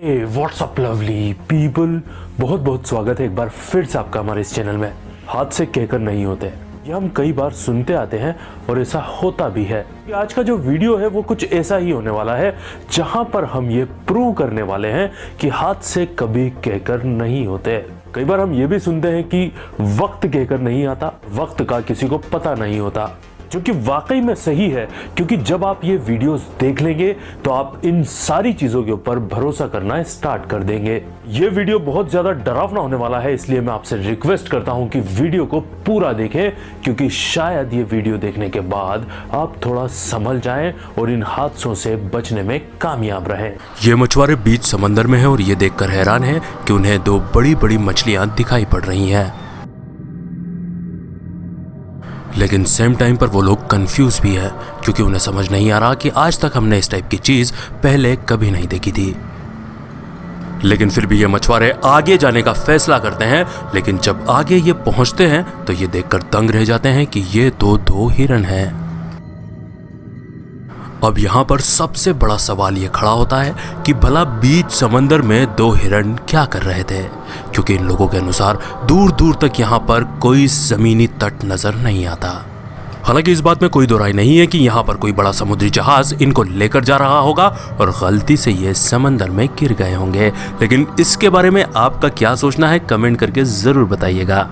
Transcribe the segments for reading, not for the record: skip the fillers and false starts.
WhatsApp lovely people, बहुत बहुत स्वागत है एक बार फिर से आपका हमारे इस चैनल में। हाथ से कहकर नहीं होते, ये हम कई बार सुनते आते हैं और ऐसा होता भी है। आज का जो वीडियो है वो कुछ ऐसा ही होने वाला है, जहां पर हम ये प्रूव करने वाले हैं कि हाथ से कभी कहकर नहीं होते। कई बार हम ये भी सुनते हैं कि वक्त कहकर नहीं आता, वक्त का किसी को पता नहीं होता, जो कि वाकई में सही है। क्योंकि जब आप ये वीडियोस देख लेंगे तो आप इन सारी चीजों के ऊपर भरोसा करना स्टार्ट कर देंगे। ये वीडियो बहुत ज्यादा डरावना होने वाला है, इसलिए मैं आपसे रिक्वेस्ट करता हूं कि वीडियो को पूरा देखें, क्योंकि शायद ये वीडियो देखने के बाद आप थोड़ा संभल जाएं और इन हादसों से बचने में कामयाब रहें। ये मछुआरे बीच समंदर में हैं और ये देखकर हैरान हैं कि उन्हें दो बड़ी बड़ी मछलियां दिखाई पड़ रही हैं, लेकिन सेम टाइम पर वो लोग कंफ्यूज भी है, क्योंकि उन्हें समझ नहीं आ रहा कि आज तक हमने इस टाइप की चीज पहले कभी नहीं देखी थी। लेकिन फिर भी ये मछुआरे आगे जाने का फैसला करते हैं, लेकिन जब आगे ये पहुंचते हैं तो ये देखकर दंग रह जाते हैं कि ये तो दो हिरन हैं। अब यहाँ पर सबसे बड़ा सवाल ये खड़ा होता है कि भला बीच समंदर में दो हिरन क्या कर रहे थे, क्योंकि इन लोगों के अनुसार दूर दूर तक यहाँ पर कोई जमीनी तट नजर नहीं आता। हालांकि इस बात में कोई दो राय नहीं है कि यहाँ पर कोई बड़ा समुद्री जहाज इनको लेकर जा रहा होगा और गलती से ये समंदर में गिर गए होंगे। लेकिन इसके बारे में आपका क्या सोचना है, कमेंट करके जरूर बताइएगा।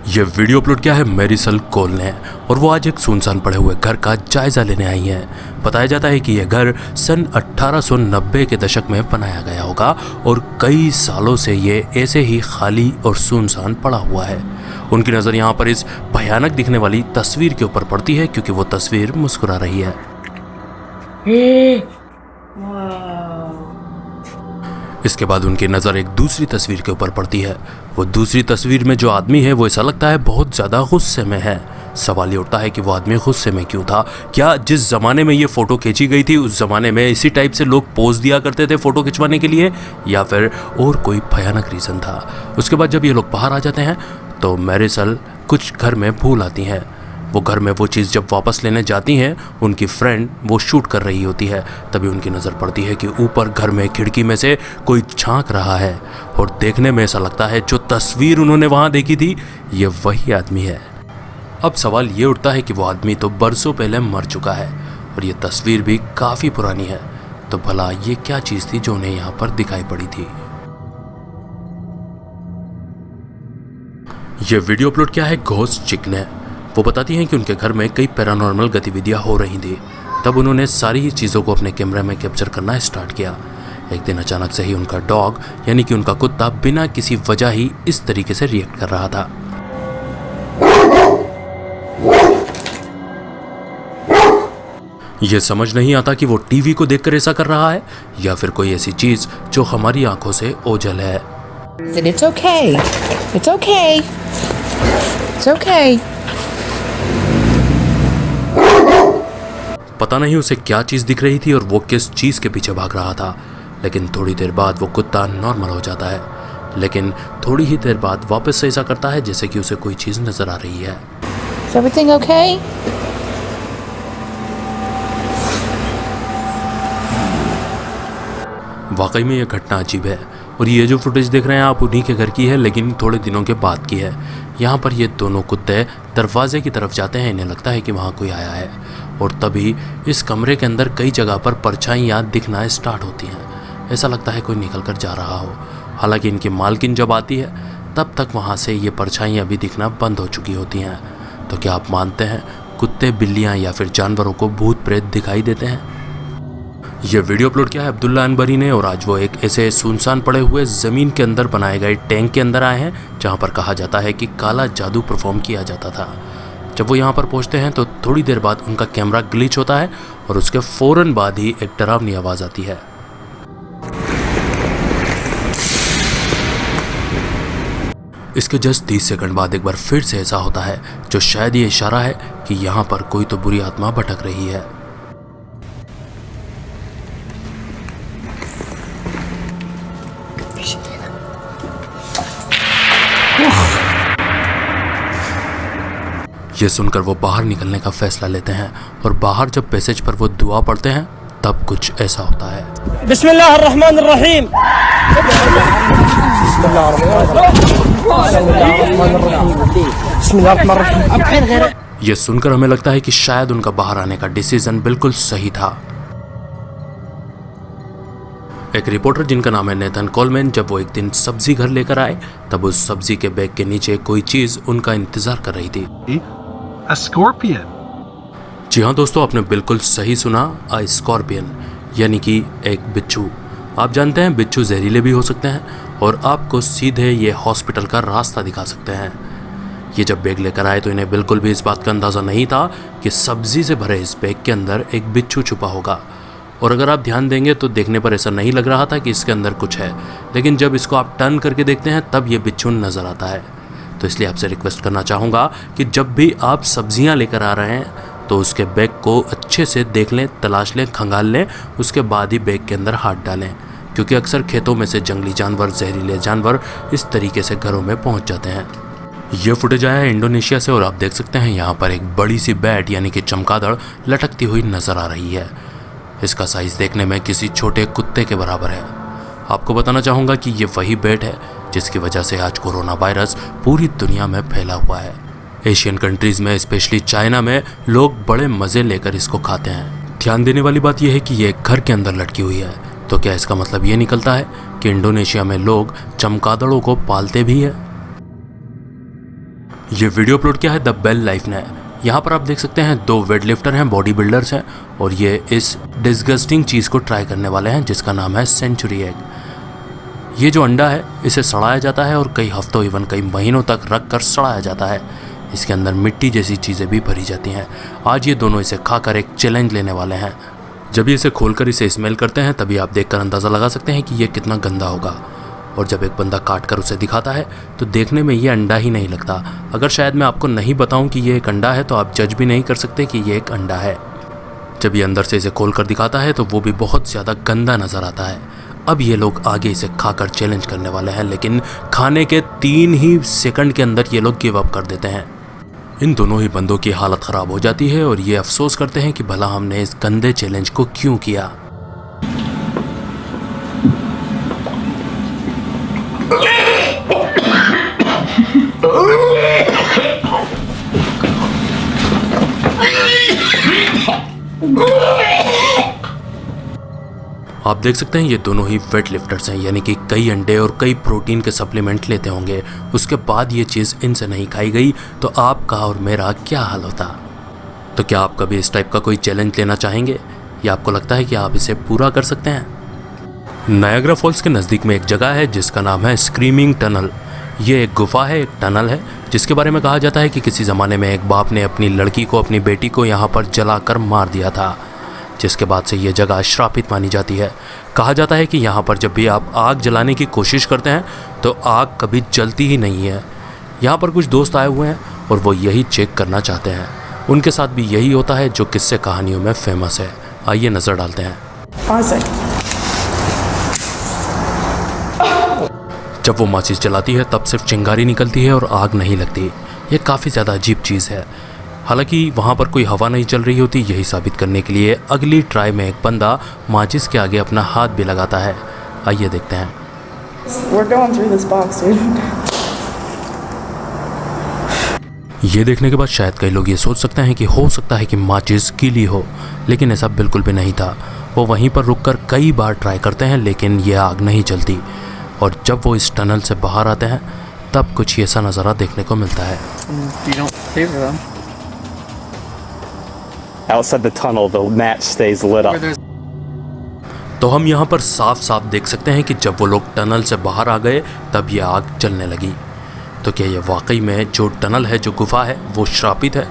ये वीडियो अपलोड किया है मैरिसल कोल ने, और वो आज एक सुनसान पड़े हुए घर का जायजा लेने आई हैं। बताया जाता है कि यह घर सन 1890 के दशक में बनाया गया होगा और कई सालों से ये ऐसे ही खाली और सुनसान पड़ा हुआ है। उनकी नज़र यहाँ पर इस भयानक दिखने वाली तस्वीर के ऊपर पड़ती है, क्योंकि वो तस्वीर मुस्कुरा रही है। इसके बाद उनकी नज़र एक दूसरी तस्वीर के ऊपर पड़ती है। वो दूसरी तस्वीर में जो आदमी है वो ऐसा लगता है बहुत ज़्यादा गुस्से में है। सवाल ये उठता है कि वो आदमी गुस्से में क्यों था। क्या जिस ज़माने में ये फ़ोटो खींची गई थी उस ज़माने में इसी टाइप से लोग पोज दिया करते थे फ़ोटो खिंचवाने के लिए, या फिर और कोई भयानक रीज़न था। उसके बाद जब ये लोग बाहर आ जाते हैं तो मैरिसल कुछ घर में भूल आती हैं। वो घर में वो चीज़ जब वापस लेने जाती हैं, उनकी फ्रेंड वो शूट कर रही होती है। तभी उनकी नज़र पड़ती है कि ऊपर घर में खिड़की में से कोई झांक रहा है, और देखने में ऐसा लगता है जो तस्वीर उन्होंने वहाँ देखी थी ये वही आदमी है। अब सवाल ये उठता है कि वो आदमी तो बरसों पहले मर चुका है और ये तस्वीर भी काफ़ी पुरानी है, तो भला ये क्या चीज़ थी जो उन्हें यहाँ पर दिखाई पड़ी थी। ये वीडियो अपलोड किया है घोस्ट चिक ने। वो बताती हैं कि उनके घर में कई पैरानॉर्मल गतिविधियां हो रही थी। तब उन्होंने सारी ही चीज़ों को अपने कैमरे में कैप्चर करना स्टार्ट किया। एक दिन अचानक से ही उनका डॉग यानी कि उनका कुत्ता बिना किसी वजह ही इस तरीके से रिएक्ट कर रहा था। ये समझ नहीं आता कि वो टीवी को देखकर ऐसा कर रहा है या फिर कोई ऐसी चीज़ जो हमारी आंखों से ओझल है। It's okay. It's okay. It's okay. पता नहीं उसे क्या चीज़ दिख रही थी और वो किस चीज़ के पीछे भाग रहा था, लेकिन थोड़ी देर बाद वो कुत्ता नॉर्मल हो जाता है, लेकिन थोड़ी ही देर बाद वापस से ऐसा करता है जैसे कि उसे कोई चीज़ नज़र आ रही है। Is everything okay? वाकई में यह घटना अजीब है, और ये जो फुटेज देख रहे हैं आप उन्हीं के घर की है, लेकिन थोड़े दिनों के बाद की है। यहाँ पर ये दोनों कुत्ते दरवाजे की तरफ जाते हैं, इन्हें लगता है कि वहाँ कोई आया है, और तभी इस कमरे के अंदर कई जगह पर परछाइयाँ दिखना स्टार्ट होती हैं। ऐसा लगता है कोई निकल कर जा रहा हो। हालांकि इनकी मालकिन जब आती है तब तक वहाँ से ये परछाइयाँ भी दिखना बंद हो चुकी होती हैं। तो क्या आप मानते हैं कुत्ते, बिल्लियाँ या फिर जानवरों को भूत प्रेत दिखाई देते हैं? ये वीडियो अपलोड किया है अब्दुल्ला अनबरी ने, और आज वो एक ऐसे सुनसान पड़े हुए ज़मीन के अंदर बनाए गए टैंक के अंदर आए हैं, जहाँ पर कहा जाता है कि काला जादू परफॉर्म किया जाता था। जब वो यहाँ पर पहुँचते हैं तो थोड़ी देर बाद उनका कैमरा ग्लिच होता है और उसके फ़ौरन बाद ही एक डरावनी आवाज़ आती है। इसके जस्ट 30 सेकंड बाद एक बार फिर से ऐसा होता है, जो शायद ये इशारा है कि यहाँ पर कोई तो बुरी आत्मा भटक रही है। ये सुनकर वो बाहर निकलने का फैसला लेते हैं, और बाहर जब पैसेज पर वो दुआ पढ़ते हैं तब कुछ ऐसा होता है। बिस्मिल्लाहिर्रहमानिर्रहीम। ये सुनकर हमें लगता है कि शायद उनका बाहर आने का डिसीजन बिल्कुल सही था। एक रिपोर्टर जिनका नाम है नेथन कोलमैन, जब वो एक दिन सब्जी घर लेकर आए तब उस सब्जी के बैग के नीचे कोई चीज उनका इंतजार कर रही थी। A scorpion. जी हाँ दोस्तों, आपने बिल्कुल सही सुना, अ स्कॉर्पियन यानी कि एक बिच्छू। आप जानते हैं बिच्छू जहरीले भी हो सकते हैं और आपको सीधे ये हॉस्पिटल का रास्ता दिखा सकते हैं। ये जब बैग लेकर आए तो इन्हें बिल्कुल भी इस बात का अंदाज़ा नहीं था कि सब्जी से भरे इस बैग के अंदर एक बिच्छू छुपा होगा। और अगर आप ध्यान देंगे तो देखने पर ऐसा नहीं लग रहा था कि इसके अंदर कुछ है, लेकिन जब इसको आप टर्न करके देखते हैं तब ये बिच्छू नज़र आता है। तो इसलिए आपसे रिक्वेस्ट करना चाहूँगा कि जब भी आप सब्जियाँ लेकर आ रहे हैं तो उसके बैग को अच्छे से देख लें, तलाश लें, खंगाल लें, उसके बाद ही बैग के अंदर हाथ डालें, क्योंकि अक्सर खेतों में से जंगली जानवर, जहरीले जानवर इस तरीके से घरों में पहुँच जाते हैं। ये फुटेज आया है इंडोनेशिया से और आप देख सकते हैं यहाँ पर एक बड़ी सी बैट यानी कि चमगादड़ लटकती हुई नज़र आ रही है। इसका साइज़ देखने में किसी छोटे कुत्ते के बराबर है। आपको बताना चाहूँगा कि ये वही बैट है जिसकी वजह से आज कोरोना वायरस पूरी दुनिया में फैला हुआ है। एशियन कंट्रीज़ में, स्पेशली चाइना में, लोग बड़े मज़े लेकर इसको खाते हैं। ध्यान देने वाली बात यह है कि ये घर के अंदर लटकी हुई है, तो क्या इसका मतलब ये निकलता है कि इंडोनेशिया में लोग चमगादड़ों को पालते भी है? ये वीडियो अपलोड किया है द बेल लाइफ ने। यहाँ पर आप देख सकते हैं 2 वेट लिफ्टर हैं, बॉडी बिल्डर्स हैं और ये इस डिस्गस्टिंग चीज़ को ट्राई करने वाले हैं जिसका नाम है सेंचुरी एग। ये जो अंडा है इसे सड़ाया जाता है और कई हफ्तों इवन कई महीनों तक रख कर सड़ाया जाता है। इसके अंदर मिट्टी जैसी चीज़ें भी भरी जाती हैं। आज ये दोनों इसे खाकर एक चैलेंज लेने वाले हैं। जब ये इसे खोलकर इसे स्मेल करते हैं तभी आप देखकर अंदाज़ा लगा सकते हैं कि ये कितना गंदा होगा। और जब एक बंदा काट कर उसे दिखाता है तो देखने में ये अंडा ही नहीं लगता। अगर शायद मैं आपको नहीं बताऊं कि ये एक अंडा है तो आप जज भी नहीं कर सकते कि ये एक अंडा है। जब ये अंदर से इसे खोल कर दिखाता है तो वो भी बहुत ज़्यादा गंदा नज़र आता है। अब ये लोग आगे इसे खाकर चैलेंज करने वाले हैं, लेकिन खाने के 3 ही सेकंड के अंदर ये लोग गिव अप कर देते हैं। इन दोनों ही बंदों की हालत ख़राब हो जाती है और ये अफसोस करते हैं कि भला हमने इस गंदे चैलेंज को क्यों किया। आप देख सकते हैं ये दोनों ही वेट लिफ्टर्स हैं, यानी कि कई अंडे और कई प्रोटीन के सप्लीमेंट लेते होंगे। उसके बाद ये चीज़ इनसे नहीं खाई गई तो आपका और मेरा क्या हाल होता। तो क्या आप कभी इस टाइप का कोई चैलेंज लेना चाहेंगे या आपको लगता है कि आप इसे पूरा कर सकते हैं? नायग्रा फॉल्स के नज़दीक में एक जगह है जिसका नाम है स्क्रीमिंग टनल। ये एक गुफा है, एक टनल है जिसके बारे में कहा जाता है कि किसी ज़माने में एक बाप ने अपनी लड़की को, अपनी बेटी को यहाँ पर जलाकर मार दिया था, जिसके बाद से ये जगह श्रापित मानी जाती है। कहा जाता है कि यहाँ पर जब भी आप आग जलाने की कोशिश करते हैं तो आग कभी जलती ही नहीं है। यहाँ पर कुछ दोस्त आए हुए हैं और वो यही चेक करना चाहते हैं। उनके साथ भी यही होता है जो किस्से कहानियों में फेमस है। आइए नज़र डालते हैं। जब वो माचिस जलाती है तब सिर्फ चिंगारी निकलती है और आग नहीं लगती। ये काफ़ी ज़्यादा अजीब चीज़ है। हालांकि वहाँ पर कोई हवा नहीं चल रही होती। यही साबित करने के लिए अगली ट्राई में एक बंदा माचिस के आगे अपना हाथ भी लगाता है। आइए देखते हैं। We're going through this box, dude. ये देखने के बाद शायद कई लोग ये सोच सकते हैं कि हो सकता है कि माचिस गीली हो, लेकिन ऐसा बिल्कुल भी नहीं था। वो वहीं पर रुककर कई बार ट्राई करते हैं लेकिन ये आग नहीं जलती। और जब वो इस टनल से बाहर आते हैं तब कुछ ऐसा नज़ारा देखने को मिलता है। You don't favor them. Outside the tunnel, the match stays lit up. तो हम यहाँ पर साफ साफ देख सकते हैं कि जब वो लोग टनल से बाहर आ गए तब ये आग जलने लगी। तो क्या ये वाकई में जो टनल है, जो गुफा है, वो श्रापित है?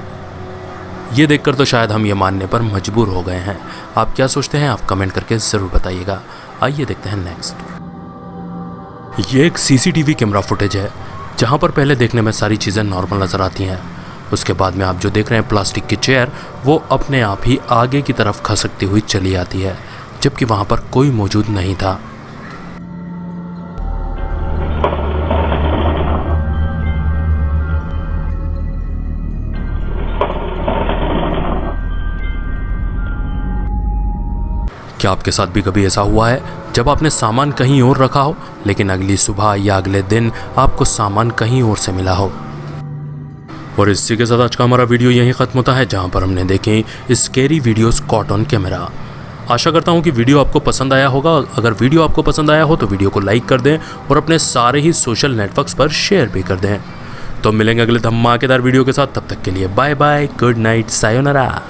ये देखकर तो शायद हम ये मानने पर मजबूर हो गए हैं। आप क्या सोचते हैं? आप कमेंट करके ज़रूर बताइएगा। आइए देखते हैं नेक्स्ट। ये एक सीसीटीवी कैमरा फुटेज है जहाँ पर पहले देखने में सारी चीज़ें नॉर्मल नज़र आती हैं। उसके बाद में आप जो देख रहे हैं प्लास्टिक की चेयर, वो अपने आप ही आगे की तरफ खसकती हुई चली आती है, जबकि वहाँ पर कोई मौजूद नहीं था। क्या आपके साथ भी कभी ऐसा हुआ है जब आपने सामान कहीं और रखा हो लेकिन अगली सुबह या अगले दिन आपको सामान कहीं और से मिला हो? और इसी के साथ आज का हमारा वीडियो यहीं ख़त्म होता है, जहां पर हमने देखे scary videos caught on camera. आशा करता हूं कि वीडियो आपको पसंद आया होगा। अगर वीडियो आपको पसंद आया हो तो वीडियो को लाइक कर दें और अपने सारे ही सोशल नेटवर्क्स पर शेयर भी कर दें। तो मिलेंगे अगले धमाकेदार वीडियो के साथ, तब तक के लिए bye bye, good night, sayonara.